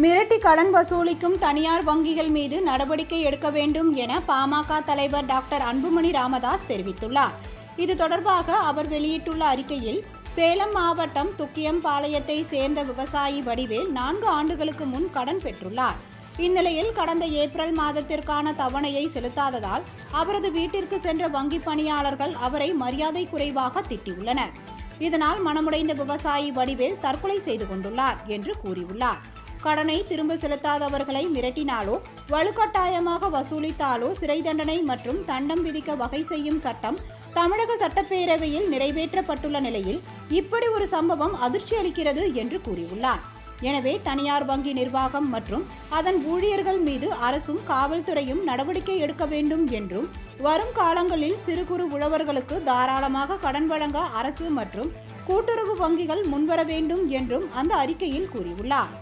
மிரட்டி கடன் வசூலிக்கும் தனியார் வங்கிகள் மீது நடவடிக்கை எடுக்க வேண்டும் என பாமக தலைவர் டாக்டர் அன்புமணி ராமதாஸ் தெரிவித்துள்ளார். இது தொடர்பாக அவர் வெளியிட்டுள்ள அறிக்கையில், சேலம் மாவட்டம் துக்கியம்பாளையத்தை சேர்ந்த விவசாயி வடிவேல் 4 ஆண்டுகளுக்கு முன் கடன் பெற்றுள்ளார். இந்நிலையில் கடந்த ஏப்ரல் மாதத்திற்கான தவணையை செலுத்தாததால் அவரது வீட்டிற்கு சென்ற வங்கி பணியாளர்கள் அவரை மரியாதை குறைவாக திட்டியுள்ளனர். இதனால் மனமுடைந்த விவசாயி வடிவேல் தற்கொலை செய்து கொண்டுள்ளார் என்று கூறியுள்ளார். கடனை திரும்ப செலுத்தாதவர்களை மிரட்டினாலோ வலுக்கட்டாயமாக வசூலித்தாலோ சிறை தண்டனை மற்றும் தண்டம் விதிக்க வகை செய்யும் சட்டம் தமிழக சட்டப்பேரவையில் நிறைவேற்றப்பட்டுள்ள நிலையில் இப்படி ஒரு சம்பவம் அதிர்ச்சி அளிக்கிறது என்று கூறியுள்ளார். எனவே தனியார் வங்கி நிர்வாகம் மற்றும் அதன் ஊழியர்கள் மீது அரசும் காவல்துறையும் நடவடிக்கை எடுக்க வேண்டும் என்றும், வரும் காலங்களில் சிறு குறு உழவர்களுக்கு தாராளமாக கடன் வழங்க அரசு மற்றும் கூட்டுறவு வங்கிகள் முன்வர வேண்டும் என்றும் அந்த அறிக்கையில் கூறியுள்ளார்.